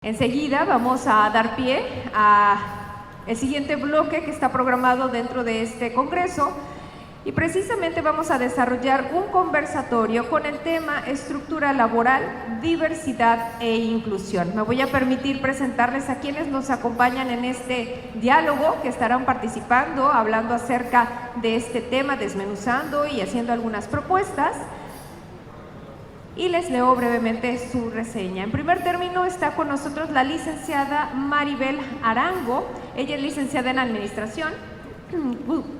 Enseguida vamos a dar pie a el siguiente bloque que está programado dentro de este congreso y precisamente vamos a desarrollar un conversatorio con el tema estructura laboral, diversidad e inclusión. Me voy a permitir presentarles a quienes nos acompañan en este diálogo, que estarán participando, hablando acerca de este tema, desmenuzando y haciendo algunas propuestas. Y les leo brevemente su reseña. En primer término está con nosotros la licenciada Maribel Arango. Ella es licenciada en Administración,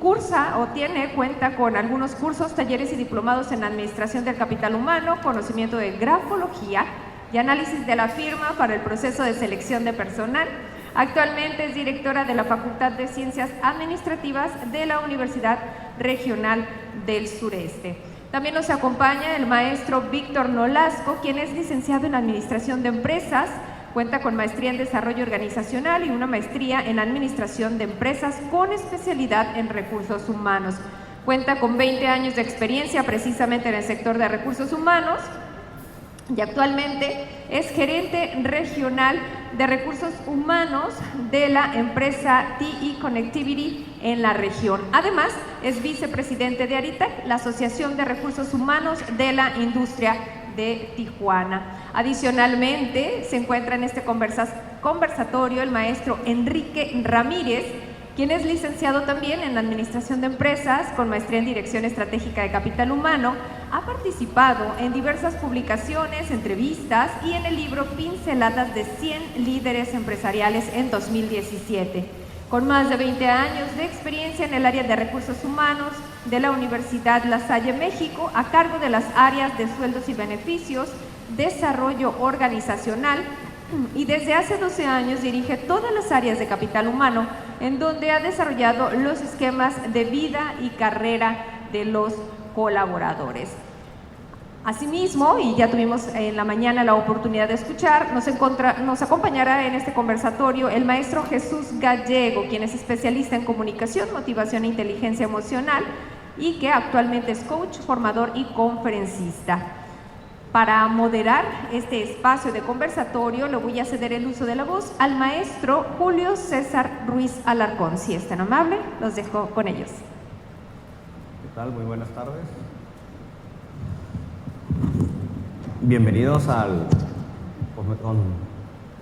cuenta con algunos cursos, talleres y diplomados en Administración del Capital Humano, conocimiento de grafología y análisis de la firma para el proceso de selección de personal. Actualmente es directora de la Facultad de Ciencias Administrativas de la Universidad Regional del Sureste. También nos acompaña el maestro Víctor Nolasco, quien es licenciado en Administración de Empresas, cuenta con maestría en Desarrollo Organizacional y una maestría en Administración de Empresas con especialidad en Recursos Humanos. Cuenta con 20 años de experiencia precisamente en el sector de Recursos Humanos y actualmente es gerente regional de Recursos Humanos de la empresa TE Connectivity en la región. Además, es vicepresidente de ARITAC, la Asociación de Recursos Humanos de la Industria de Tijuana. Adicionalmente, se encuentra en este conversatorio el maestro Enrique Ramírez, quien es licenciado también en Administración de Empresas, con maestría en Dirección Estratégica de Capital Humano. Ha participado en diversas publicaciones, entrevistas y en el libro Pinceladas de 100 líderes empresariales en 2017. Con más de 20 años de experiencia en el área de recursos humanos de la Universidad La Salle, México, a cargo de las áreas de sueldos y beneficios, desarrollo organizacional, y desde hace 12 años dirige todas las áreas de capital humano, en donde ha desarrollado los esquemas de vida y carrera de los colaboradores. Asimismo, y ya tuvimos en la mañana la oportunidad de escuchar, nos acompañará en este conversatorio el maestro Jesús Gallego, quien es especialista en comunicación, motivación e inteligencia emocional y que actualmente es coach, formador y conferencista. Para moderar este espacio de conversatorio, le voy a ceder el uso de la voz al maestro Julio César Ruiz Alarcón. Si es tan amable, los dejo con ellos. ¿Qué tal? Muy buenas tardes. Bienvenidos al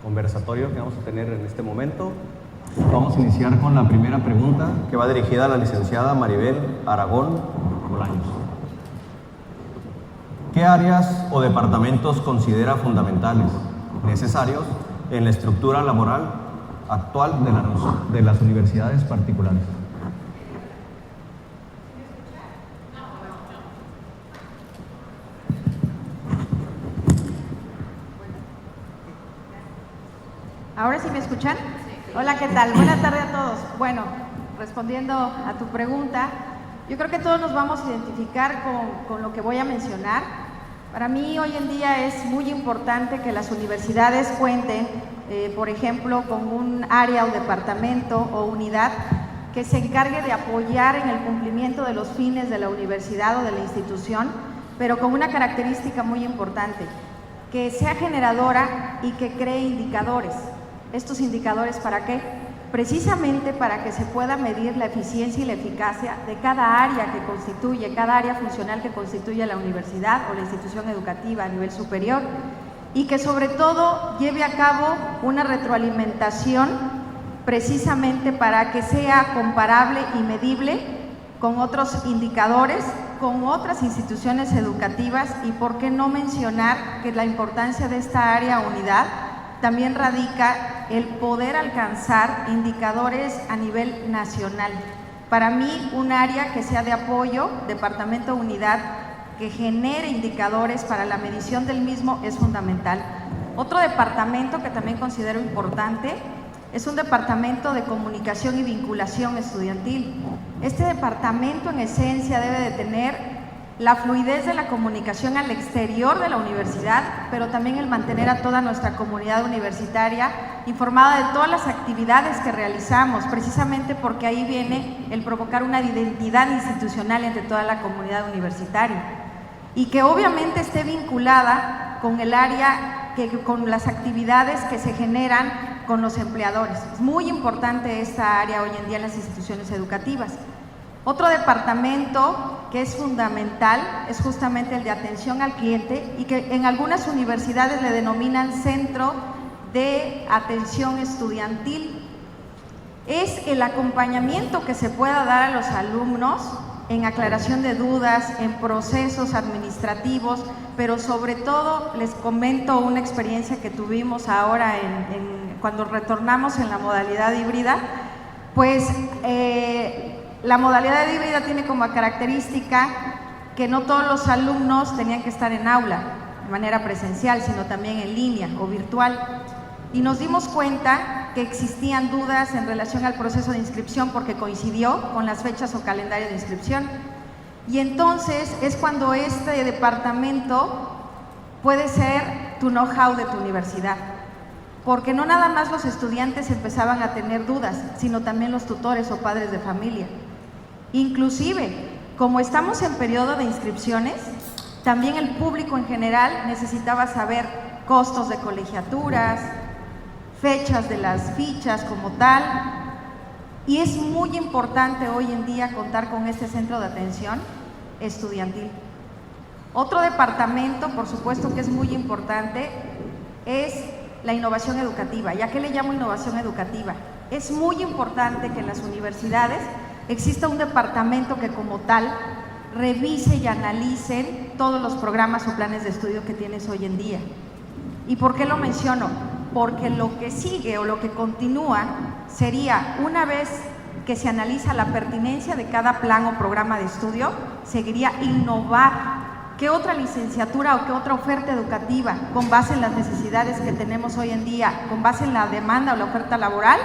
conversatorio que vamos a tener en este momento. Vamos a iniciar con la primera pregunta, que va dirigida a la licenciada Maribel Aragón Bolaños. ¿Qué áreas o departamentos considera fundamentales, necesarios en la estructura laboral actual de las universidades particulares? ¿Ahora sí me escuchan? Hola, ¿qué tal? Buenas tardes a todos. Bueno, respondiendo a tu pregunta, yo creo que todos nos vamos a identificar con lo que voy a mencionar. Para mí hoy en día es muy importante que las universidades cuenten, por ejemplo, con un área o departamento o unidad que se encargue de apoyar en el cumplimiento de los fines de la universidad o de la institución, pero con una característica muy importante, que sea generadora y que cree indicadores. ¿Estos indicadores para qué? Precisamente para que se pueda medir la eficiencia y la eficacia de cada área que constituye, cada área funcional que constituye la universidad o la institución educativa a nivel superior, y que sobre todo lleve a cabo una retroalimentación precisamente para que sea comparable y medible con otros indicadores, con otras instituciones educativas, y por qué no mencionar que la importancia de esta área o unidad también radica el poder alcanzar indicadores a nivel nacional. Para mí, un área que sea de apoyo, departamento o unidad, que genere indicadores para la medición del mismo es fundamental. Otro departamento que también considero importante es un departamento de comunicación y vinculación estudiantil. Este departamento en esencia debe de tener la fluidez de la comunicación al exterior de la universidad, pero también el mantener a toda nuestra comunidad universitaria informada de todas las actividades que realizamos, precisamente porque ahí viene el provocar una identidad institucional entre toda la comunidad universitaria y que obviamente esté vinculada con el área, con las actividades que se generan con los empleadores. Es muy importante esta área hoy en día en las instituciones educativas. Otro departamento que es fundamental es justamente el de atención al cliente y que en algunas universidades le denominan Centro de Atención Estudiantil. Es el acompañamiento que se pueda dar a los alumnos en aclaración de dudas, en procesos administrativos, pero sobre todo les comento una experiencia que tuvimos ahora cuando retornamos en la modalidad híbrida. Pues la modalidad híbrida tiene como característica que no todos los alumnos tenían que estar en aula de manera presencial, sino también en línea o virtual. Y nos dimos cuenta que existían dudas en relación al proceso de inscripción porque coincidió con las fechas o calendario de inscripción. Y entonces es cuando este departamento puede ser tu know-how de tu universidad. Porque no nada más los estudiantes empezaban a tener dudas, sino también los tutores o padres de familia. Inclusive, como estamos en periodo de inscripciones, también el público en general necesitaba saber costos de colegiaturas, fechas de las fichas como tal, y es muy importante hoy en día contar con este centro de atención estudiantil. Otro departamento, por supuesto que es muy importante, es la innovación educativa. ¿Y a qué le llamo innovación educativa? Es muy importante que en las universidades exista un departamento que como tal revise y analice todos los programas o planes de estudio que tienes hoy en día. ¿Y por qué lo menciono? Porque lo que sigue o lo que continúa sería, una vez que se analiza la pertinencia de cada plan o programa de estudio, seguiría innovar. ¿Qué otra licenciatura o qué otra oferta educativa, con base en las necesidades que tenemos hoy en día, con base en la demanda o la oferta laboral,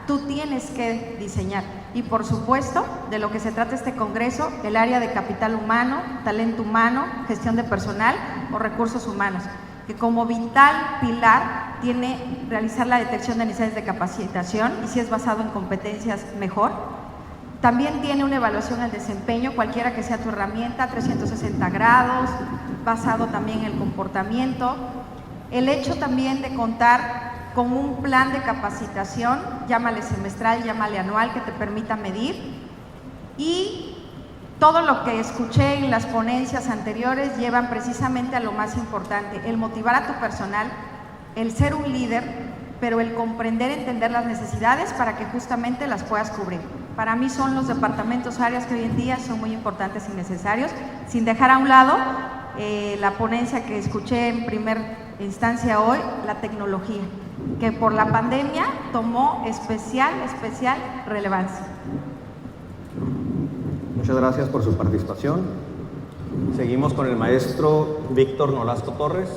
tú tienes que diseñar? Y por supuesto, de lo que se trata este congreso, el área de capital humano, talento humano, gestión de personal o recursos humanos, que como vital pilar tiene realizar la detección de necesidades de capacitación, y si es basado en competencias, mejor. También tiene una evaluación al desempeño, cualquiera que sea tu herramienta, 360 grados, basado también en el comportamiento. El hecho también de contar con un plan de capacitación, llámale semestral, llámale anual, que te permita medir. Y todo lo que escuché en las ponencias anteriores llevan precisamente a lo más importante, el motivar a tu personal, el ser un líder, pero el comprender, entender las necesidades para que justamente las puedas cubrir. Para mí son los departamentos, áreas que hoy en día son muy importantes y necesarios, sin dejar a un lado la ponencia que escuché en primera instancia hoy, la tecnología, que por la pandemia tomó especial relevancia. Muchas gracias por su participación. Seguimos con el maestro Víctor Nolasco Torres.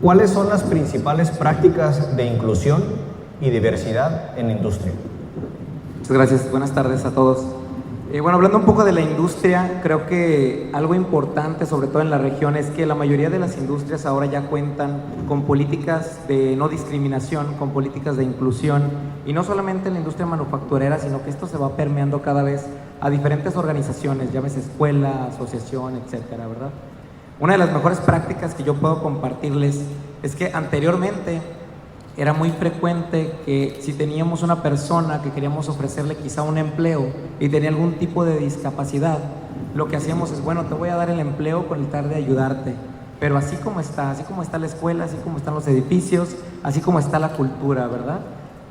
¿Cuáles son las principales prácticas de inclusión y diversidad en la industria? Muchas gracias, buenas tardes a todos. Bueno, hablando un poco de la industria, creo que algo importante, sobre todo en la región, es que la mayoría de las industrias ahora ya cuentan con políticas de no discriminación, con políticas de inclusión, y no solamente en la industria manufacturera, sino que esto se va permeando cada vez a diferentes organizaciones, llámese escuela, asociación, etcétera, ¿verdad? Una de las mejores prácticas que yo puedo compartirles es que anteriormente era muy frecuente que si teníamos una persona que queríamos ofrecerle quizá un empleo y tenía algún tipo de discapacidad, lo que hacíamos es, bueno, te voy a dar el empleo con el tal de ayudarte, pero así como está la escuela, así como están los edificios, así como está la cultura, ¿verdad?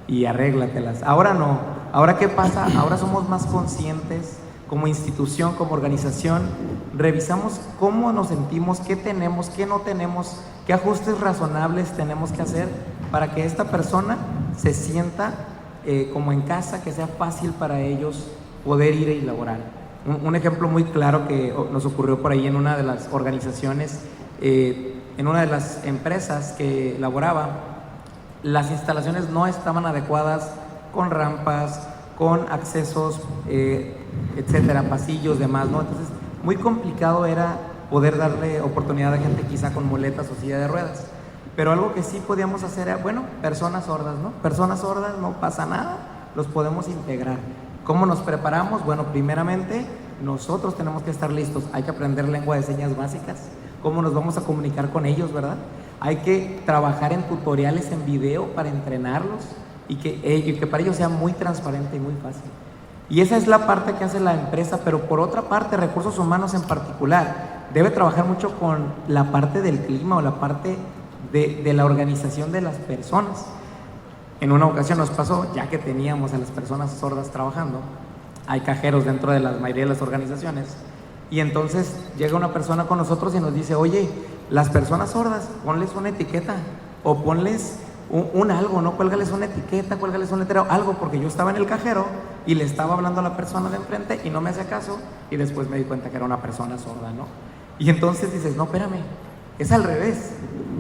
Y arréglatelas. Ahora no. Ahora, ¿qué pasa? Ahora somos más conscientes como institución, como organización, revisamos cómo nos sentimos, qué tenemos, qué no tenemos, qué ajustes razonables tenemos que hacer para que esta persona se sienta como en casa, que sea fácil para ellos poder ir y laborar. Un ejemplo muy claro que nos ocurrió por ahí en una de las organizaciones, en una de las empresas que laboraba, las instalaciones no estaban adecuadas, con rampas, con accesos, etcétera, pasillos, demás, ¿no? Entonces, muy complicado era poder darle oportunidad a gente quizá con muletas o silla de ruedas. Pero algo que sí podíamos hacer era, bueno, personas sordas, ¿no? Personas sordas, no pasa nada, los podemos integrar. ¿Cómo nos preparamos? Bueno, primeramente, nosotros tenemos que estar listos. Hay que aprender lengua de señas básicas, cómo nos vamos a comunicar con ellos, ¿verdad? Hay que trabajar en tutoriales en video para entrenarlos y que para ellos sea muy transparente y muy fácil. Y esa es la parte que hace la empresa, pero por otra parte, recursos humanos en particular, debe trabajar mucho con la parte del clima o la parte de la organización de las personas. En una ocasión nos pasó, ya que teníamos a las personas sordas trabajando, hay cajeros dentro de la mayoría de las organizaciones, y entonces llega una persona con nosotros y nos dice, oye, las personas sordas, ponles una etiqueta o ponles un algo, ¿no? Cuélgales una etiqueta, cuélgales un letrero, algo, porque yo estaba en el cajero y le estaba hablando a la persona de enfrente y no me hacía caso, y después me di cuenta que era una persona sorda, ¿no? Y entonces dices, no, espérame, es al revés.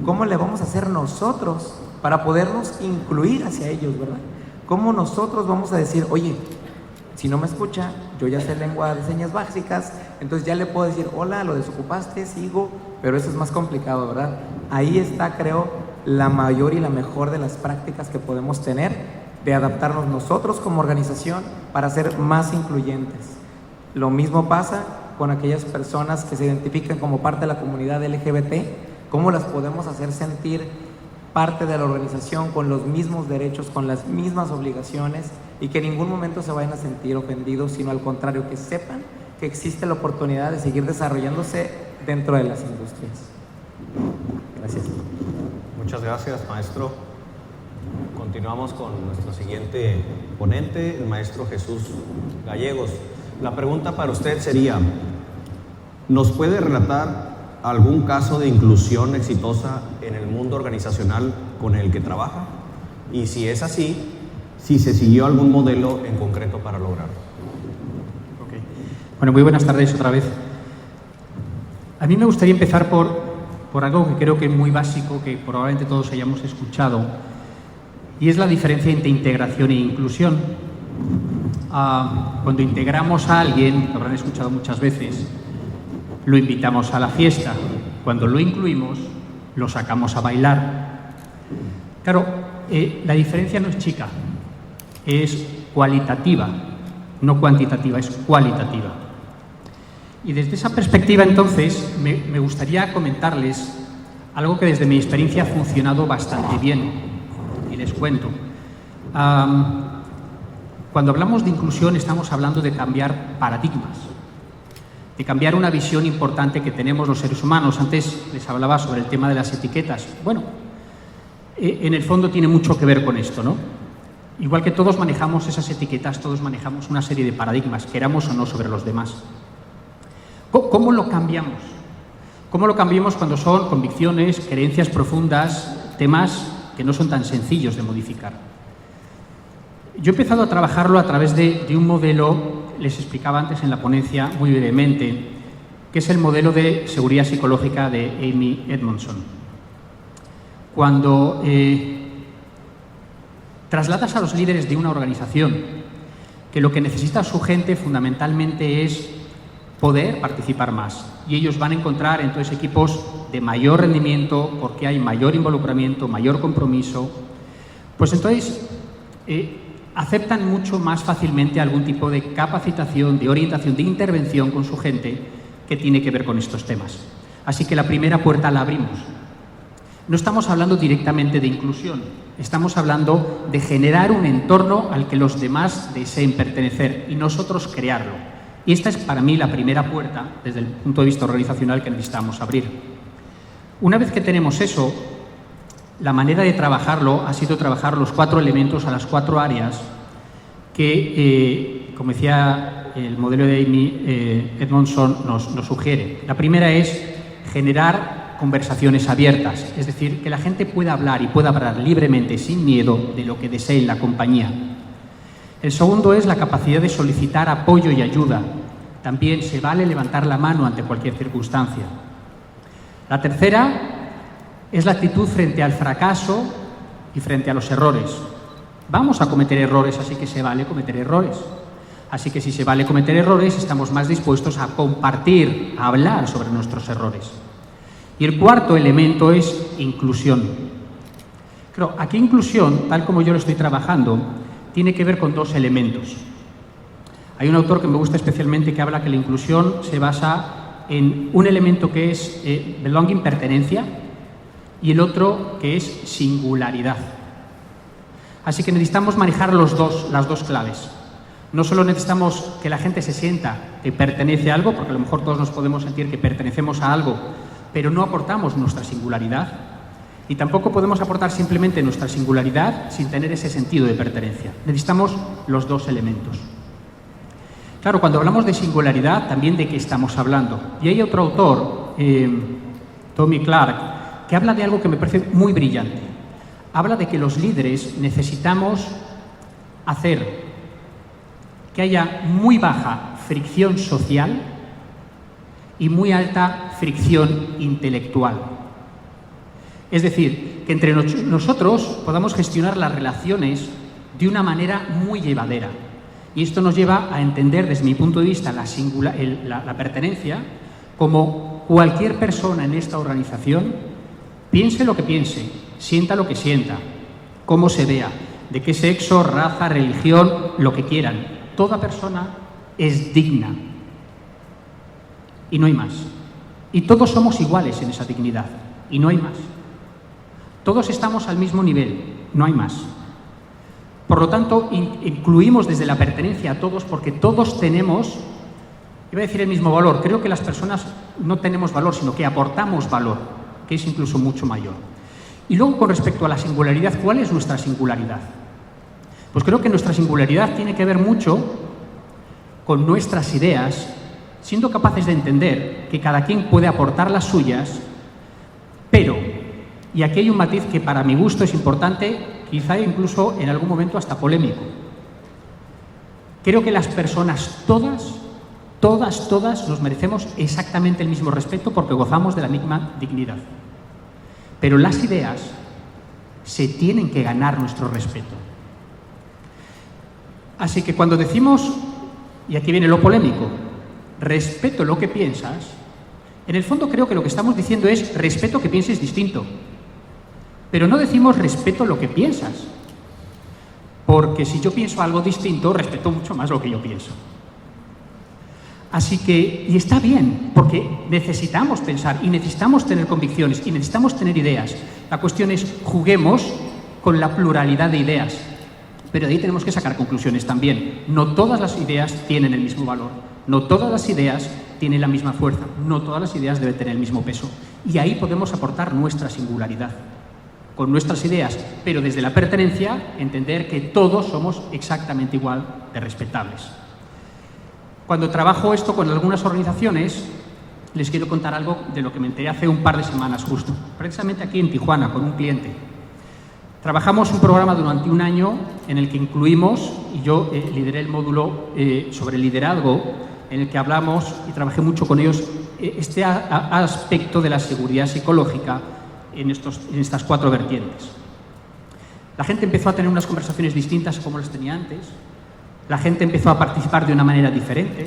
¿Cómo le vamos a hacer nosotros para podernos incluir hacia ellos, verdad? ¿Cómo nosotros vamos a decir, oye, si no me escucha, yo ya sé lengua de señas básicas, entonces ya le puedo decir, hola, lo desocupaste, sigo, pero eso es más complicado, ¿verdad? Ahí está, creo, la mayor y la mejor de las prácticas que podemos tener de adaptarnos nosotros como organización para ser más incluyentes. Lo mismo pasa con aquellas personas que se identifican como parte de la comunidad LGBT, cómo las podemos hacer sentir parte de la organización con los mismos derechos, con las mismas obligaciones, y que en ningún momento se vayan a sentir ofendidos, sino al contrario, que sepan que existe la oportunidad de seguir desarrollándose dentro de las industrias. Gracias. Muchas gracias, maestro. Continuamos con nuestro siguiente ponente, el maestro Jesús Gallegos. La pregunta para usted sería, ¿nos puede relatar algún caso de inclusión exitosa en el mundo organizacional con el que trabaja? Y si es así, si se siguió algún modelo en concreto para lograrlo. Okay. Bueno, muy buenas tardes otra vez. A mí me gustaría empezar por algo que creo que es muy básico, que probablemente todos hayamos escuchado, y es la diferencia entre integración e inclusión. Cuando integramos a alguien, lo habrán escuchado muchas veces, lo invitamos a la fiesta. Cuando lo incluimos, lo sacamos a bailar. Claro, la diferencia no es chica, es cualitativa, no cuantitativa, es cualitativa. Y desde esa perspectiva, entonces, me gustaría comentarles algo que desde mi experiencia ha funcionado bastante bien, y les cuento. Cuando hablamos de inclusión, estamos hablando de cambiar paradigmas, de cambiar una visión importante que tenemos los seres humanos. Antes les hablaba sobre el tema de las etiquetas. Bueno, en el fondo tiene mucho que ver con esto, ¿no? Igual que todos manejamos esas etiquetas, todos manejamos una serie de paradigmas, queramos o no, sobre los demás. ¿Cómo lo cambiamos? ¿Cómo lo cambiamos cuando son convicciones, creencias profundas, temas que no son tan sencillos de modificar? Yo he empezado a trabajarlo a través de un modelo, les explicaba antes en la ponencia muy brevemente, que es el modelo de seguridad psicológica de Amy Edmondson. Cuando trasladas a los líderes de una organización que lo que necesita su gente fundamentalmente es poder participar más, y ellos van a encontrar entonces equipos de mayor rendimiento porque hay mayor involucramiento, mayor compromiso, pues entonces aceptan mucho más fácilmente algún tipo de capacitación, de orientación, de intervención con su gente que tiene que ver con estos temas. Así que la primera puerta la abrimos. No estamos hablando directamente de inclusión, estamos hablando de generar un entorno al que los demás deseen pertenecer y nosotros crearlo. Y esta es para mí la primera puerta, desde el punto de vista organizacional, que necesitamos abrir. Una vez que tenemos eso, la manera de trabajarlo ha sido trabajar los 4 elementos a las 4 áreas que, como decía el modelo de Amy Edmondson, nos sugiere. La primera es generar conversaciones abiertas, es decir, que la gente pueda hablar y pueda hablar libremente, sin miedo, de lo que desee en la compañía. El segundo es la capacidad de solicitar apoyo y ayuda. También se vale levantar la mano ante cualquier circunstancia. La tercera es la actitud frente al fracaso y frente a los errores. Vamos a cometer errores, así que se vale cometer errores. Así que si se vale cometer errores, estamos más dispuestos a compartir, a hablar sobre nuestros errores. Y el cuarto elemento es inclusión. Claro, aquí inclusión, tal como yo lo estoy trabajando, tiene que ver con 2 elementos. Hay un autor que me gusta especialmente que habla que la inclusión se basa en un elemento que es belonging, pertenencia, y el otro que es singularidad. Así que necesitamos manejar las dos claves. No solo necesitamos que la gente se sienta que pertenece a algo, porque a lo mejor todos nos podemos sentir que pertenecemos a algo, pero no aportamos nuestra singularidad. Y tampoco podemos aportar simplemente nuestra singularidad sin tener ese sentido de pertenencia. Necesitamos los dos elementos. Claro, cuando hablamos de singularidad, también de qué estamos hablando. Y hay otro autor, Tommy Clark, que habla de algo que me parece muy brillante. Habla de que los líderes necesitamos hacer que haya muy baja fricción social y muy alta fricción intelectual. Es decir, que entre nosotros podamos gestionar las relaciones de una manera muy llevadera. Y esto nos lleva a entender, desde mi punto de vista, la pertenencia como cualquier persona en esta organización piense lo que piense, sienta lo que sienta, cómo se vea, de qué sexo, raza, religión, lo que quieran. Toda persona es digna. Y no hay más. Y todos somos iguales en esa dignidad. Y no hay más. Todos estamos al mismo nivel. No hay más. Por lo tanto, incluimos desde la pertenencia a todos porque todos tenemos, iba a decir el mismo valor. Creo que las personas no tenemos valor, sino que aportamos valor, que es incluso mucho mayor. Y luego, con respecto a la singularidad, ¿cuál es nuestra singularidad? Pues creo que nuestra singularidad tiene que ver mucho con nuestras ideas, siendo capaces de entender que cada quien puede aportar las suyas, pero, y aquí hay un matiz que para mi gusto es importante, quizá incluso en algún momento hasta polémico. Creo que las personas todas nos merecemos exactamente el mismo respeto porque gozamos de la misma dignidad. Pero las ideas se tienen que ganar nuestro respeto. Así que cuando decimos, y aquí viene lo polémico, respeto lo que piensas, en el fondo creo que lo que estamos diciendo es respeto que pienses distinto. Pero no decimos respeto lo que piensas. Porque si yo pienso algo distinto, respeto mucho más lo que yo pienso. Así que, y está bien, porque necesitamos pensar y necesitamos tener convicciones y necesitamos tener ideas. La cuestión es, juguemos con la pluralidad de ideas. Pero de ahí tenemos que sacar conclusiones también. No todas las ideas tienen el mismo valor. No todas las ideas tienen la misma fuerza. No todas las ideas deben tener el mismo peso. Y ahí podemos aportar nuestra singularidad. Con nuestras ideas, pero desde la pertenencia, entender que todos somos exactamente igual de respetables. Cuando trabajo esto con algunas organizaciones, les quiero contar algo de lo que me enteré hace un par de semanas justo, precisamente aquí en Tijuana, con un cliente. Trabajamos un programa durante un año en el que incluimos, y yo lideré el módulo sobre liderazgo, en el que hablamos y trabajé mucho con ellos este aspecto de la seguridad psicológica en estas 4 vertientes. La gente empezó a tener unas conversaciones distintas como las tenía antes. La gente empezó a participar de una manera diferente.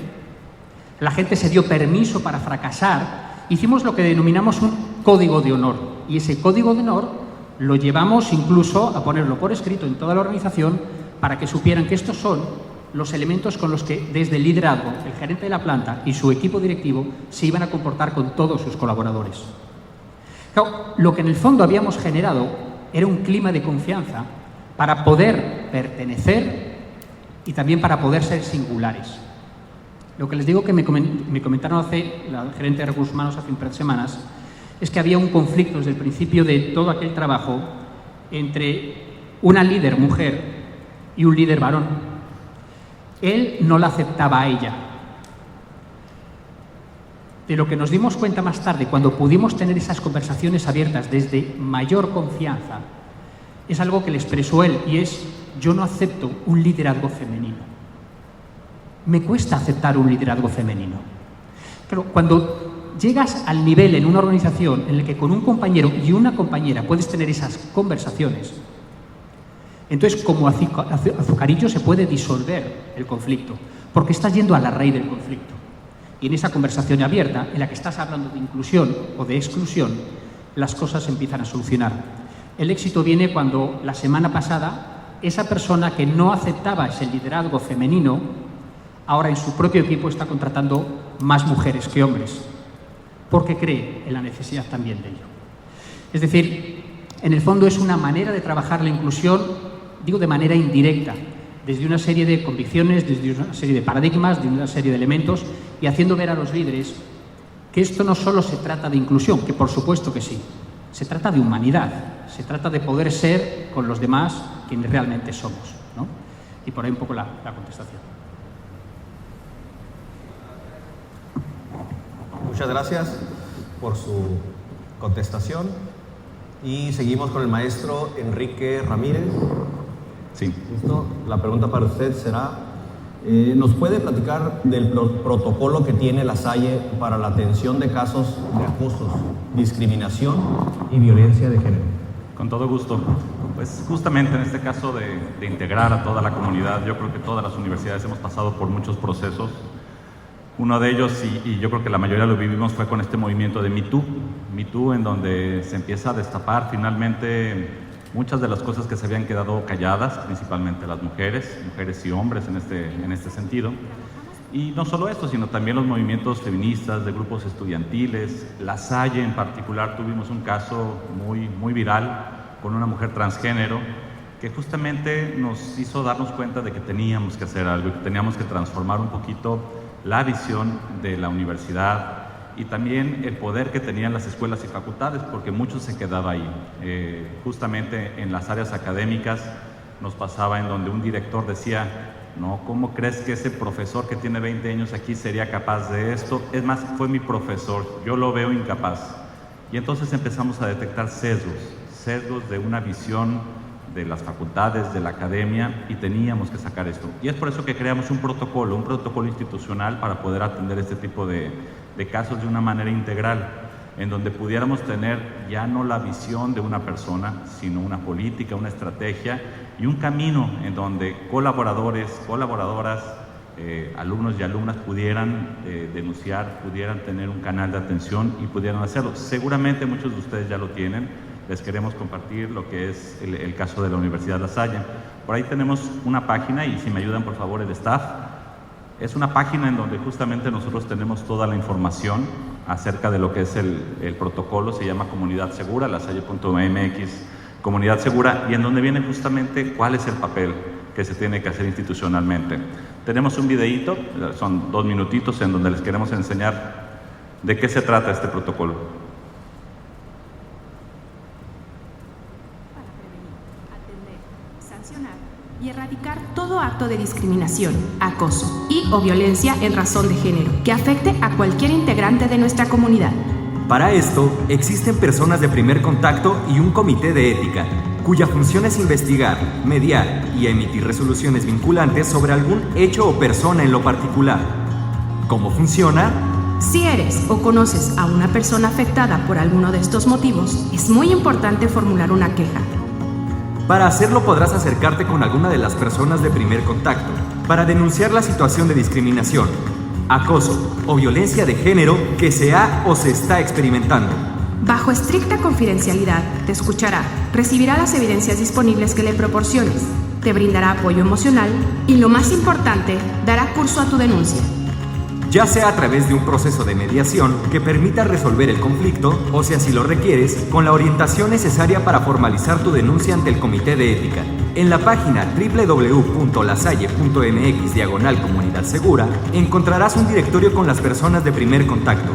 La gente se dio permiso para fracasar. Hicimos lo que denominamos un código de honor. Y ese código de honor lo llevamos incluso a ponerlo por escrito en toda la organización para que supieran que estos son los elementos con los que desde el liderazgo, el gerente de la planta y su equipo directivo se iban a comportar con todos sus colaboradores. Claro, lo que en el fondo habíamos generado era un clima de confianza para poder pertenecer y también para poder ser singulares. Lo que les digo que me comentaron la gerente de recursos humanos hace un par de semanas, es que había un conflicto desde el principio de todo aquel trabajo entre una líder mujer y un líder varón. Él no la aceptaba a ella. De lo que nos dimos cuenta más tarde, cuando pudimos tener esas conversaciones abiertas desde mayor confianza, es algo que le expresó él, y es: yo no acepto un liderazgo femenino. Me cuesta aceptar un liderazgo femenino. Pero cuando llegas al nivel en una organización en el que con un compañero y una compañera puedes tener esas conversaciones, entonces como azucarillo se puede disolver el conflicto, porque estás yendo a la raíz del conflicto. Y en esa conversación abierta, en la que estás hablando de inclusión o de exclusión, las cosas se empiezan a solucionar. El éxito viene cuando la semana pasada esa persona que no aceptaba ese liderazgo femenino, ahora en su propio equipo está contratando más mujeres que hombres. porque cree en la necesidad también de ello. Es decir, en el fondo es una manera de trabajar la inclusión, digo de manera indirecta, desde una serie de convicciones, desde una serie de paradigmas, de una serie de elementos, y haciendo ver a los líderes que esto no solo se trata de inclusión, que por supuesto que sí, se trata de humanidad, se trata de poder ser con los demás quienes realmente somos, ¿no? Y por ahí un poco la contestación. Muchas gracias por su contestación. Y seguimos con el maestro Enrique Ramírez. Sí. ¿Listo? La pregunta para usted será, ¿nos puede platicar del protocolo que tiene la SAIE para la atención de casos de acosos, discriminación y violencia de género? Con todo gusto. Pues justamente en este caso de integrar a toda la comunidad, yo creo que todas las universidades hemos pasado por muchos procesos. Uno de ellos, y yo creo que la mayoría lo vivimos, fue con este movimiento de Me Too, en donde se empieza a destapar finalmente muchas de las cosas que se habían quedado calladas, principalmente las mujeres y hombres en este sentido. Y no solo esto, sino también los movimientos feministas, de grupos estudiantiles. La SAIE en particular, tuvimos un caso muy viral con una mujer transgénero que justamente nos hizo darnos cuenta de que teníamos que hacer algo y que teníamos que transformar un poquito la visión de la universidad y también el poder que tenían las escuelas y facultades, porque mucho se quedaba ahí. Justamente en las áreas académicas nos pasaba en donde un director decía: no, ¿cómo crees que ese profesor que tiene 20 años aquí sería capaz de esto? Es más, fue mi profesor, yo lo veo incapaz. Y entonces empezamos a detectar sesgos de una visión de las facultades, de la academia, y teníamos que sacar esto. Y es por eso que creamos un protocolo institucional para poder atender este tipo de casos de una manera integral, en donde pudiéramos tener ya no la visión de una persona, sino una política, una estrategia y un camino en donde colaboradores, colaboradoras, alumnos y alumnas pudieran denunciar, pudieran tener un canal de atención y pudieran hacerlo. Seguramente muchos de ustedes ya lo tienen. Les queremos compartir lo que es el caso de la Universidad La Salle. Por ahí tenemos una página, y si me ayudan por favor el staff, es una página en donde justamente nosotros tenemos toda la información acerca de lo que es el protocolo. Se llama Comunidad Segura, lasalle.mx, Comunidad Segura, y en donde viene justamente cuál es el papel que se tiene que hacer institucionalmente. Tenemos un videíto, son 2 minutitos, en donde les queremos enseñar de qué se trata este protocolo. Y erradicar todo acto de discriminación, acoso y o violencia en razón de género que afecte a cualquier integrante de nuestra comunidad. Para esto, existen personas de primer contacto y un comité de ética, cuya función es investigar, mediar y emitir resoluciones vinculantes sobre algún hecho o persona en lo particular. ¿Cómo funciona? Si eres o conoces a una persona afectada por alguno de estos motivos, es muy importante formular una queja. Para hacerlo podrás acercarte con alguna de las personas de primer contacto para denunciar la situación de discriminación, acoso o violencia de género que se ha o se está experimentando. Bajo estricta confidencialidad, te escuchará, recibirá las evidencias disponibles que le proporciones, te brindará apoyo emocional y, lo más importante, dará curso a tu denuncia. Ya sea a través de un proceso de mediación que permita resolver el conflicto o, si así lo requieres, con la orientación necesaria para formalizar tu denuncia ante el Comité de Ética. En la página www.lasalle.mx/comunidad segura encontrarás un directorio con las personas de primer contacto.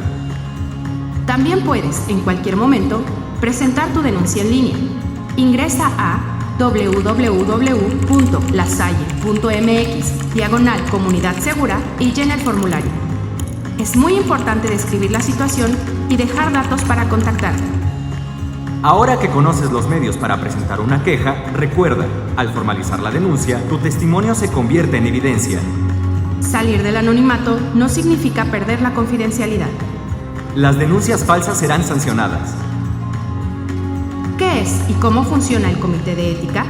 También puedes, en cualquier momento, presentar tu denuncia en línea. Ingresa a www.lasalle.mx/comunidad segura y llena el formulario. Es muy importante describir la situación y dejar datos para contactar. Ahora que conoces los medios para presentar una queja, recuerda, al formalizar la denuncia, tu testimonio se convierte en evidencia. Salir del anonimato no significa perder la confidencialidad. Las denuncias falsas serán sancionadas. ¿Qué es y cómo funciona el Comité de Ética?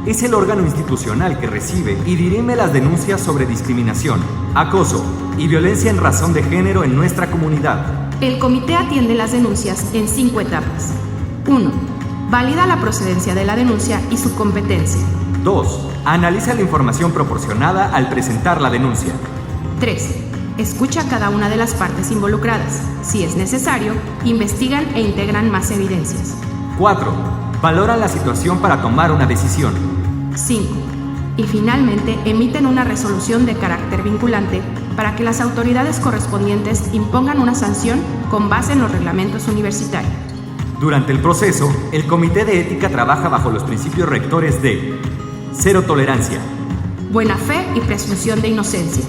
Es el órgano institucional que recibe y dirime las denuncias sobre discriminación, acoso y violencia en razón de género en nuestra comunidad. El comité atiende las denuncias en 5 etapas. 1. Valida la procedencia de la denuncia y su competencia. 2. Analiza la información proporcionada al presentar la denuncia. 3. escucha a cada una de las partes involucradas. Si es necesario, investigan e integran más evidencias. 4. Valora la situación para tomar una decisión. 5. Y finalmente emiten una resolución de carácter vinculante para que las autoridades correspondientes impongan una sanción con base en los reglamentos universitarios. Durante el proceso, el Comité de Ética trabaja bajo los principios rectores de cero tolerancia, Buena fe y presunción de inocencia.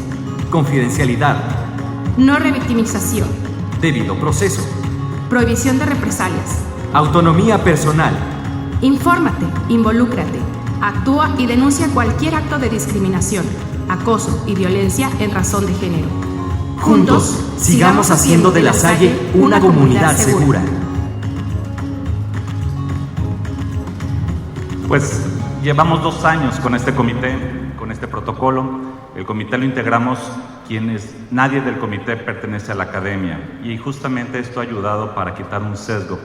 confidencialidad, No revictimización. debido proceso, Prohibición de represalias. autonomía personal, Infórmate, involúcrate, actúa y denuncia cualquier acto de discriminación, acoso y violencia en razón de género. Juntos, sigamos haciendo de La Salle una comunidad segura. Pues llevamos 2 años con este comité, con este protocolo. El comité lo integramos quienes, nadie del comité pertenece a la academia, y justamente esto ha ayudado para quitar un sesgo.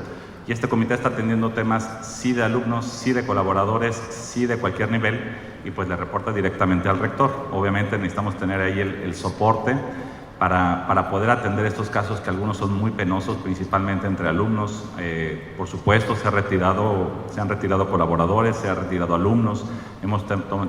Y este comité está atendiendo temas sí de alumnos, sí de colaboradores, sí de cualquier nivel, y pues le reporta directamente al rector. Obviamente necesitamos tener ahí el soporte para poder atender estos casos, que algunos son muy penosos, principalmente entre alumnos. Por supuesto, se han retirado colaboradores, se han retirado alumnos. Hemos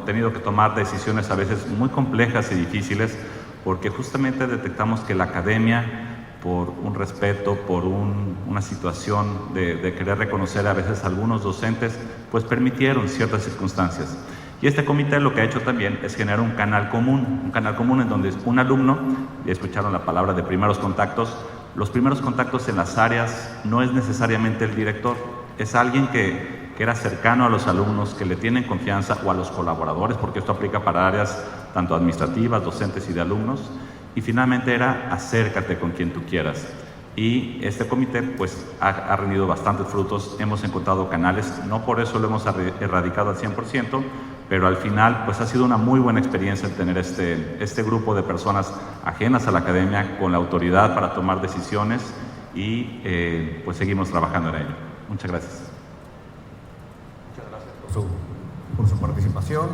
tenido que tomar decisiones a veces muy complejas y difíciles, porque justamente detectamos que la academia, por un respeto, por una situación de querer reconocer a veces a algunos docentes, pues permitieron ciertas circunstancias. Y este comité lo que ha hecho también es generar un canal común en donde un alumno, ya escucharon la palabra de primeros contactos. Los primeros contactos en las áreas no es necesariamente el director, es alguien que era cercano a los alumnos, que le tienen confianza, o a los colaboradores, porque esto aplica para áreas tanto administrativas, docentes y de alumnos. Y finalmente era acércate con quien tú quieras. Y este comité pues ha rendido bastantes frutos. Hemos encontrado canales, no por eso lo hemos erradicado al 100%, pero al final pues ha sido una muy buena experiencia el tener este grupo de personas ajenas a la academia con la autoridad para tomar decisiones, y pues seguimos trabajando en ello. Muchas gracias. Muchas gracias por su participación.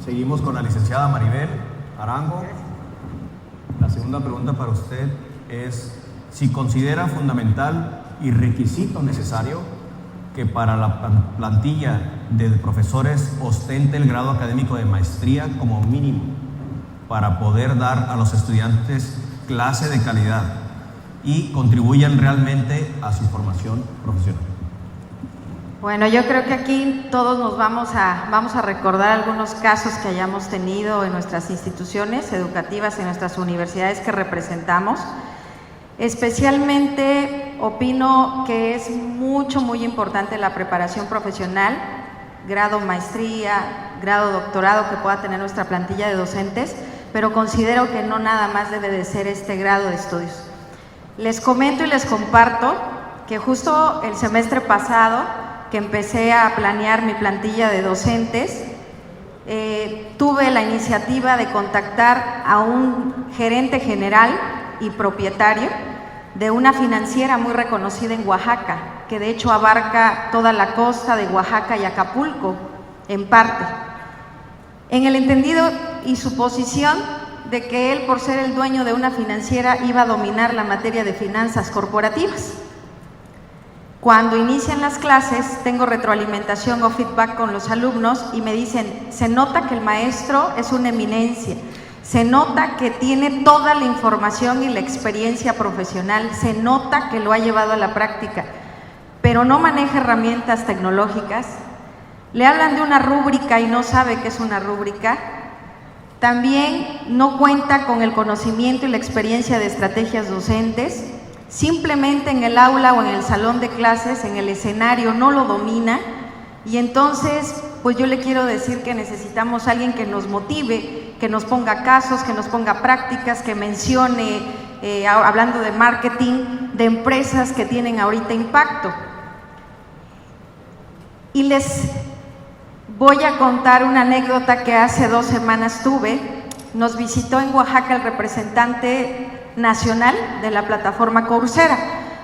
Seguimos con la licenciada Maribel Arango. La segunda pregunta para usted es si considera fundamental y requisito necesario que para la plantilla de profesores ostente el grado académico de maestría como mínimo para poder dar a los estudiantes clase de calidad y contribuyan realmente a su formación profesional. Bueno, yo creo que aquí todos nos vamos a recordar algunos casos que hayamos tenido en nuestras instituciones educativas, en nuestras universidades que representamos. Especialmente opino que es muy importante la preparación profesional, grado maestría, grado doctorado que pueda tener nuestra plantilla de docentes, pero considero que no nada más debe de ser este grado de estudios. Les comento y les comparto que justo el semestre pasado, que empecé a planear mi plantilla de docentes, tuve la iniciativa de contactar a un gerente general y propietario de una financiera muy reconocida en Oaxaca, que de hecho abarca toda la costa de Oaxaca y Acapulco, en parte, en el entendido y suposición de que él, por ser el dueño de una financiera, iba a dominar la materia de finanzas corporativas. Cuando inician las clases, tengo retroalimentación o feedback con los alumnos y me dicen, se nota que el maestro es una eminencia, se nota que tiene toda la información y la experiencia profesional, se nota que lo ha llevado a la práctica, pero no maneja herramientas tecnológicas. Le hablan de una rúbrica y no sabe qué es una rúbrica. También no cuenta con el conocimiento y la experiencia de estrategias docentes. Simplemente en el aula o en el salón de clases, en el escenario, no lo domina. Y entonces, pues yo le quiero decir que necesitamos a alguien que nos motive, que nos ponga casos, que nos ponga prácticas, que mencione, hablando de marketing, de empresas que tienen ahorita impacto. Y les voy a contar una anécdota que hace 2 semanas tuve. Nos visitó en Oaxaca el representante nacional de la plataforma Coursera.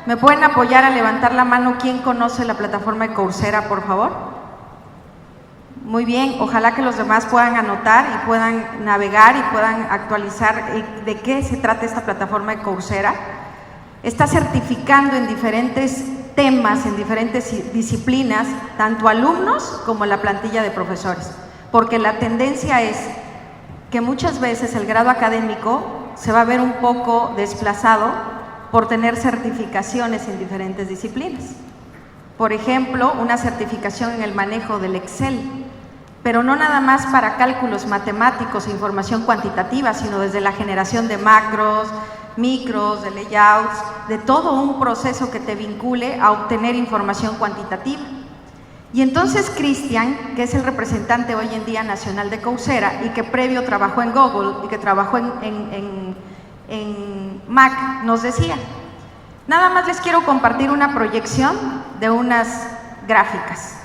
¿Me pueden apoyar a levantar la mano? ¿Quién conoce la plataforma de Coursera, por favor? Muy bien, ojalá que los demás puedan anotar y puedan navegar y puedan actualizar de qué se trata esta plataforma de Coursera. Está certificando en diferentes temas, en diferentes disciplinas, tanto alumnos como la plantilla de profesores, porque la tendencia es que muchas veces el grado académico se va a ver un poco desplazado por tener certificaciones en diferentes disciplinas. Por ejemplo, una certificación en el manejo del Excel, pero no nada más para cálculos matemáticos e información cuantitativa, sino desde la generación de macros, micros, de layouts, de todo un proceso que te vincule a obtener información cuantitativa. Y entonces Cristian, que es el representante hoy en día nacional de Coursera y que previo trabajó en Google y que trabajó en Mac, nos decía, nada más les quiero compartir una proyección de unas gráficas.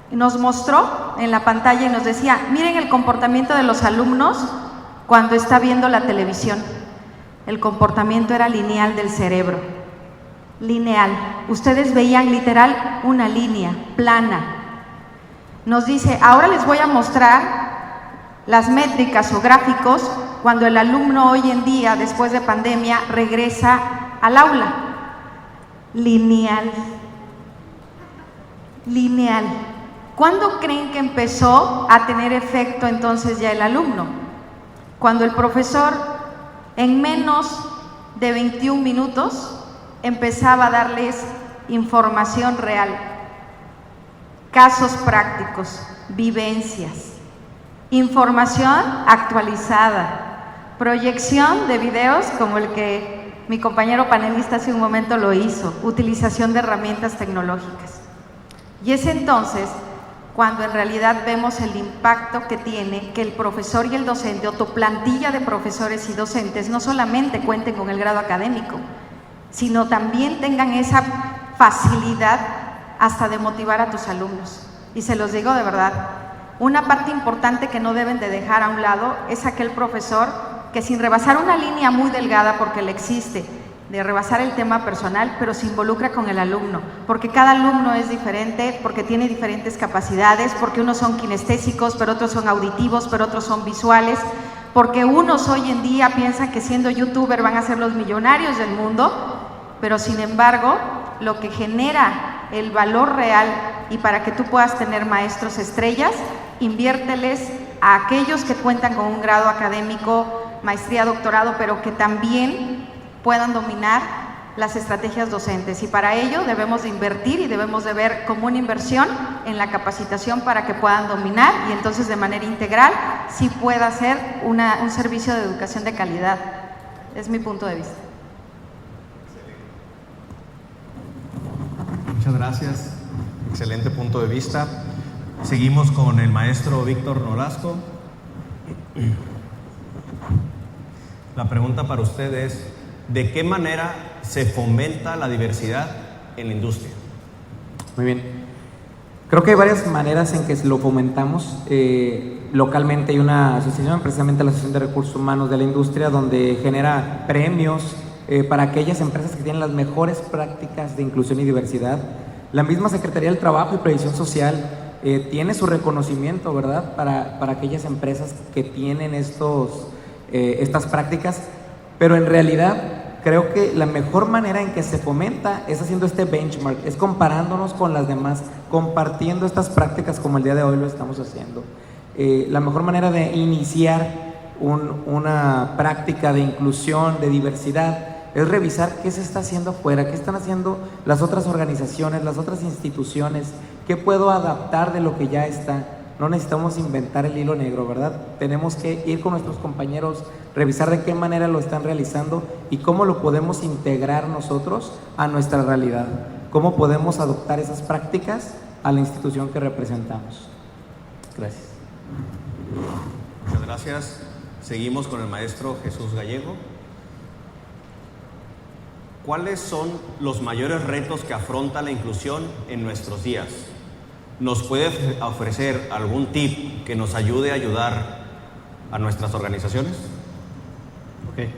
Nos mostró en la pantalla y nos decía, miren el comportamiento de los alumnos cuando está viendo la televisión. El comportamiento era lineal del cerebro, lineal. Ustedes veían literal una línea plana. Nos dice, ahora les voy a mostrar las métricas o gráficos cuando el alumno hoy en día, después de pandemia, regresa al aula. Lineal. Lineal. ¿Cuándo creen que empezó a tener efecto entonces ya el alumno? Cuando el profesor en menos de 21 minutos empezaba a darles información real, casos prácticos, vivencias, información actualizada, proyección de videos como el que mi compañero panelista hace un momento lo hizo, utilización de herramientas tecnológicas. Y es entonces cuando en realidad vemos el impacto que tiene que el profesor y el docente o tu plantilla de profesores y docentes no solamente cuenten con el grado académico, sino también tengan esa facilidad hasta de motivar a tus alumnos. Y se los digo de verdad, una parte importante que no deben de dejar a un lado es aquel profesor que sin rebasar una línea muy delgada, porque le existe, de rebasar el tema personal, pero se involucra con el alumno, porque cada alumno es diferente, porque tiene diferentes capacidades, porque unos son kinestésicos, pero otros son auditivos, pero otros son visuales, porque unos hoy en día piensan que siendo youtuber van a ser los millonarios del mundo, pero sin embargo, lo que genera el valor real y para que tú puedas tener maestros estrellas, inviérteles a aquellos que cuentan con un grado académico, maestría, doctorado, pero que también puedan dominar las estrategias docentes, y para ello debemos de invertir y debemos de ver como una inversión en la capacitación para que puedan dominar y entonces de manera integral sí pueda ser un servicio de educación de calidad. Es mi punto de vista. Muchas gracias, excelente punto de vista. Seguimos con el maestro Víctor Nolasco. La pregunta para usted es: ¿de qué manera se fomenta la diversidad en la industria? Muy bien. Creo que hay varias maneras en que lo fomentamos. Localmente hay una asociación, precisamente la Asociación de Recursos Humanos de la Industria, donde genera premios para aquellas empresas que tienen las mejores prácticas de inclusión y diversidad. La misma Secretaría del Trabajo y Previsión Social tiene su reconocimiento, ¿verdad?, para aquellas empresas que tienen estas prácticas. Pero en realidad creo que la mejor manera en que se fomenta es haciendo este benchmark, es comparándonos con las demás, compartiendo estas prácticas como el día de hoy lo estamos haciendo. La mejor manera de iniciar una práctica de inclusión, de diversidad, es revisar qué se está haciendo afuera, qué están haciendo las otras organizaciones, las otras instituciones, qué puedo adaptar de lo que ya está. No necesitamos inventar el hilo negro, ¿verdad? Tenemos que ir con nuestros compañeros, revisar de qué manera lo están realizando y cómo lo podemos integrar nosotros a nuestra realidad. Cómo podemos adoptar esas prácticas a la institución que representamos. Gracias. Muchas gracias. Seguimos con el maestro Jesús Gallego. ¿Cuáles son los mayores retos que afronta la inclusión en nuestros días? ¿Nos puede ofrecer algún tip que nos ayude a ayudar a nuestras organizaciones? Ok,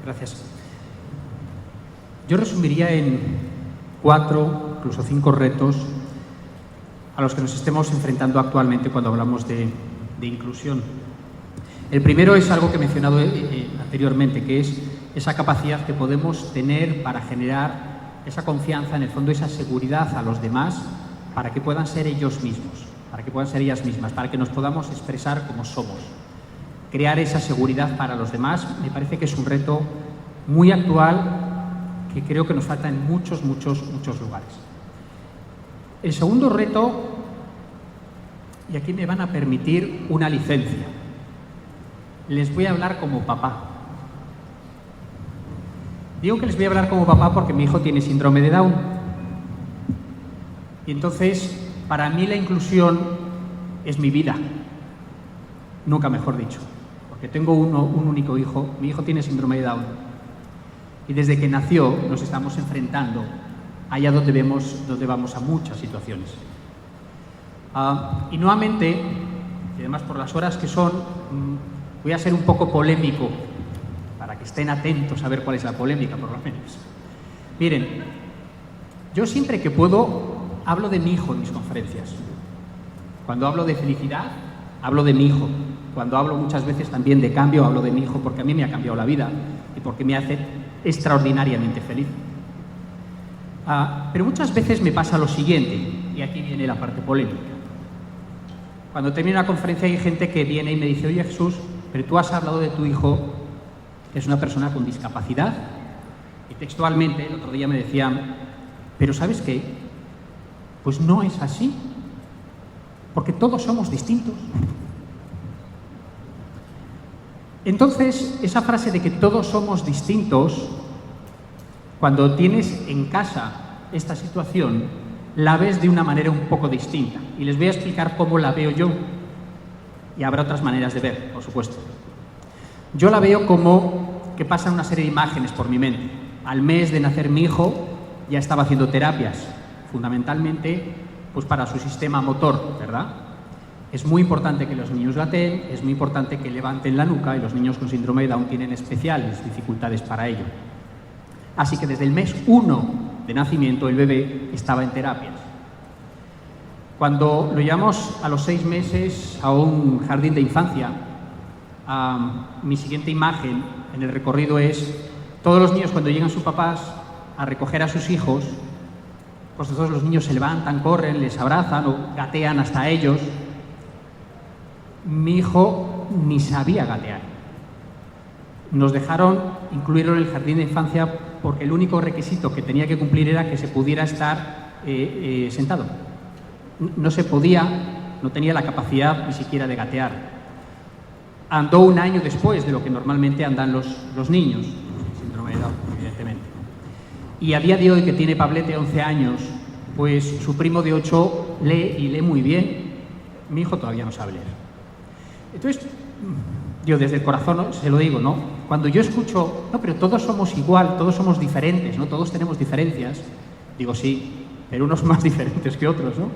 gracias. Yo resumiría en 4, incluso 5 retos a los que nos estemos enfrentando actualmente cuando hablamos de inclusión. El primero es algo que he mencionado anteriormente, que es esa capacidad que podemos tener para generar esa confianza, en el fondo esa seguridad a los demás, para que puedan ser ellos mismos, para que puedan ser ellas mismas, para que nos podamos expresar como somos. Crear esa seguridad para los demás me parece que es un reto muy actual que creo que nos falta en muchos lugares. El segundo reto, y aquí me van a permitir una licencia, les voy a hablar como papá. Digo que les voy a hablar como papá porque mi hijo tiene síndrome de Down. Y entonces, para mí la inclusión es mi vida. Nunca mejor dicho. Porque tengo un único hijo. Mi hijo tiene síndrome de Down. Y desde que nació nos estamos enfrentando allá donde vamos a muchas situaciones. Y nuevamente, y además por las horas que son, voy a ser un poco polémico, para que estén atentos a ver cuál es la polémica, por lo menos. Miren, yo siempre que puedo hablo de mi hijo en mis conferencias. Cuando hablo de felicidad, hablo de mi hijo. Cuando hablo muchas veces también de cambio, hablo de mi hijo porque a mí me ha cambiado la vida y porque me hace extraordinariamente feliz. Pero muchas veces me pasa lo siguiente, y aquí viene la parte polémica. Cuando termino una conferencia hay gente que viene y me dice: oye Jesús, pero tú has hablado de tu hijo, que es una persona con discapacidad, y textualmente el otro día me decían: pero ¿sabes qué? Pues no es así, porque todos somos distintos. Entonces, esa frase de que todos somos distintos, cuando tienes en casa esta situación, la ves de una manera un poco distinta. Y les voy a explicar cómo la veo yo. Y habrá otras maneras de ver, por supuesto. Yo la veo como que pasan una serie de imágenes por mi mente. Al mes de nacer mi hijo, ya estaba haciendo terapias, fundamentalmente pues para su sistema motor, ¿verdad? Es muy importante que los niños gateen, es muy importante que levanten la nuca, y los niños con síndrome de Down tienen especiales dificultades para ello. Así que desde el mes 1 de nacimiento el bebé estaba en terapias. Cuando lo llevamos a los 6 meses a un jardín de infancia, mi siguiente imagen en el recorrido es todos los niños cuando llegan sus papás a recoger a sus hijos, pues todos los niños se levantan, corren, les abrazan o gatean hasta ellos. Mi hijo ni sabía gatear. Nos dejaron incluirlo en el jardín de infancia porque el único requisito que tenía que cumplir era que se pudiera estar sentado. No se podía, no tenía la capacidad ni siquiera de gatear. Andó un año después de lo que normalmente andan los niños, síndrome de Down, evidentemente. Y a día de hoy, que tiene Pablete 11 años, pues su primo de 8 lee y lee muy bien. Mi hijo todavía no sabe leer. Entonces, yo desde el corazón se lo digo, ¿no? Cuando yo escucho, no, pero todos somos igual, todos somos diferentes, ¿no? Todos tenemos diferencias. Digo, sí, pero unos más diferentes que otros, ¿no?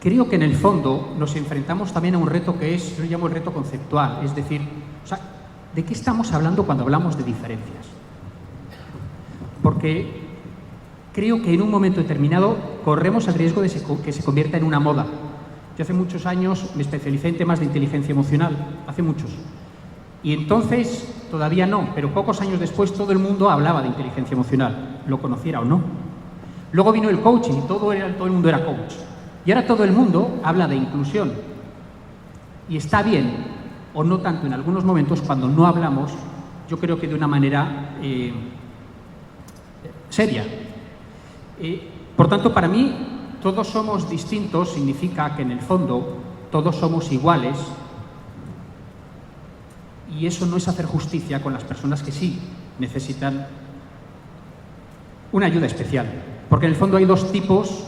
Creo que en el fondo nos enfrentamos también a un reto que es, yo lo llamo el reto conceptual, es decir, o sea, ¿de qué estamos hablando cuando hablamos de diferencias? Porque creo que en un momento determinado corremos el riesgo de que se convierta en una moda. Yo hace muchos años me especialicé en temas de inteligencia emocional, hace muchos. Y entonces, todavía no, pero pocos años después todo el mundo hablaba de inteligencia emocional, lo conociera o no. Luego vino el coaching y todo el mundo era coach. Y ahora todo el mundo habla de inclusión. Y está bien, o no tanto en algunos momentos, cuando no hablamos, yo creo que de una manera seria. Por tanto, para mí, todos somos distintos significa que en el fondo todos somos iguales, y eso no es hacer justicia con las personas que sí necesitan una ayuda especial, porque en el fondo hay dos tipos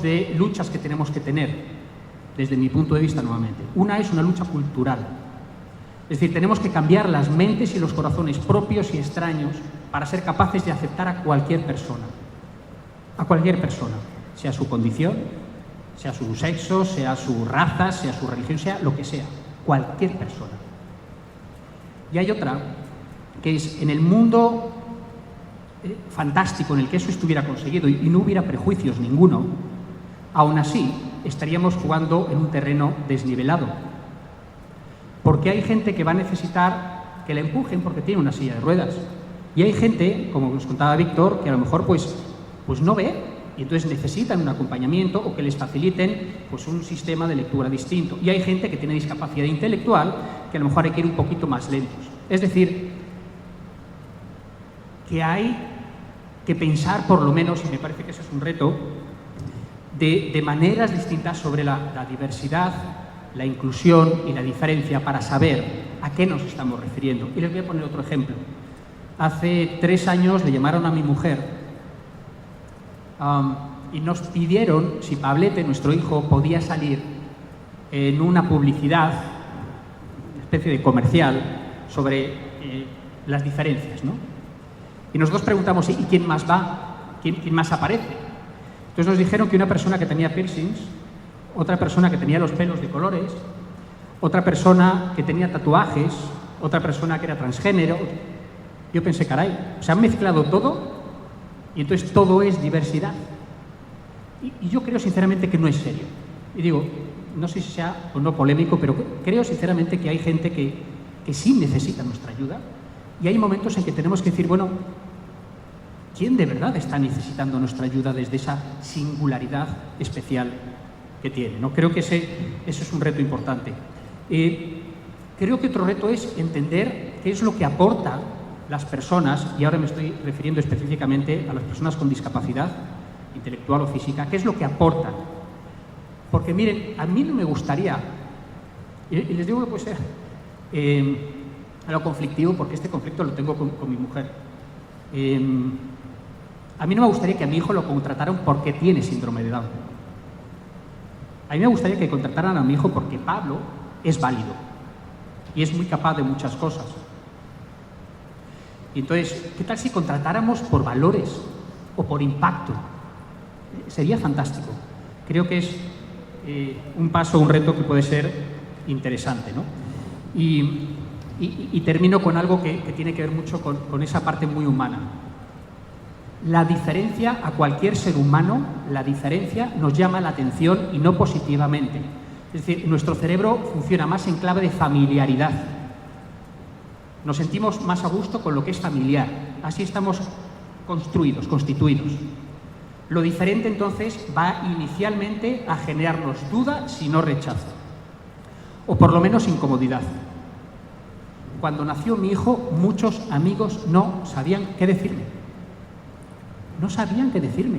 de luchas que tenemos que tener, desde mi punto de vista nuevamente. Una es una lucha cultural, es decir, tenemos que cambiar las mentes y los corazones propios y extraños para ser capaces de aceptar a cualquier persona, sea su condición, sea su sexo, sea su raza, sea su religión, sea lo que sea, cualquier persona. Y hay otra, que es en el mundo fantástico en el que eso estuviera conseguido y no hubiera prejuicios ninguno, aún así estaríamos jugando en un terreno desnivelado. Porque hay gente que va a necesitar que la empujen porque tiene una silla de ruedas. Y hay gente, como nos contaba Víctor, que a lo mejor pues no ve y entonces necesitan un acompañamiento o que les faciliten pues un sistema de lectura distinto. Y hay gente que tiene discapacidad intelectual que a lo mejor hay que ir un poquito más lentos. Es decir, que hay que pensar por lo menos, y me parece que ese es un reto, de maneras distintas sobre la diversidad, la inclusión y la diferencia para saber a qué nos estamos refiriendo. Y les voy a poner otro ejemplo. Hace 3 años le llamaron a mi mujer y nos pidieron si Pablete, nuestro hijo, podía salir en una publicidad, una especie de comercial, sobre las diferencias, ¿no? Y nosotros preguntamos, ¿y quién más va? ¿Quién más aparece? Entonces nos dijeron que una persona que tenía piercings, otra persona que tenía los pelos de colores, otra persona que tenía tatuajes, otra persona que era transgénero. Yo pensé, caray, se han mezclado todo y entonces todo es diversidad. Y yo creo sinceramente que no es serio. Y digo, no sé si sea o no polémico, pero creo sinceramente que hay gente que sí necesita nuestra ayuda y hay momentos en que tenemos que decir, bueno, ¿quién de verdad está necesitando nuestra ayuda desde esa singularidad especial que tiene, ¿no? Creo que eso es un reto importante. Creo que otro reto es entender qué es lo que aporta las personas, y ahora me estoy refiriendo específicamente a las personas con discapacidad intelectual o física, qué es lo que aportan. Porque miren, a mí no me gustaría, y les digo que puede ser algo conflictivo, porque este conflicto lo tengo con mi mujer. A mí no me gustaría que a mi hijo lo contrataran porque tiene síndrome de Down. A mí me gustaría que contrataran a mi hijo porque Pablo es válido y es muy capaz de muchas cosas. Y entonces, ¿qué tal si contratáramos por valores o por impacto? Sería fantástico. Creo que es un paso, un reto que puede ser interesante, ¿no? Y termino con algo que tiene que ver mucho con esa parte muy humana. La diferencia, a cualquier ser humano, la diferencia nos llama la atención y no positivamente. Es decir, nuestro cerebro funciona más en clave de familiaridad. Nos sentimos más a gusto con lo que es familiar. Así estamos constituidos. Lo diferente, entonces, va inicialmente a generarnos duda, si no rechazo. O por lo menos incomodidad. Cuando nació mi hijo, muchos amigos no sabían qué decirme. No sabían qué decirme.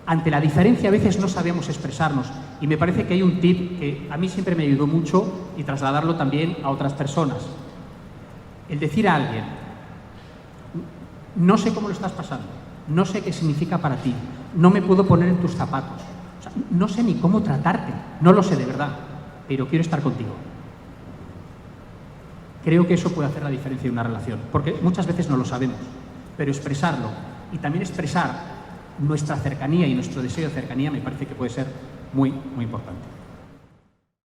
Ante la diferencia a veces no sabemos expresarnos y me parece que hay un tip que a mí siempre me ayudó mucho y trasladarlo también a otras personas. El decir a alguien, no sé cómo lo estás pasando, no sé qué significa para ti, no me puedo poner en tus zapatos, o sea, no sé ni cómo tratarte, no lo sé de verdad, pero quiero estar contigo. Creo que eso puede hacer la diferencia en una relación, porque muchas veces no lo sabemos. Pero expresarlo y también expresar nuestra cercanía y nuestro deseo de cercanía me parece que puede ser muy, muy importante.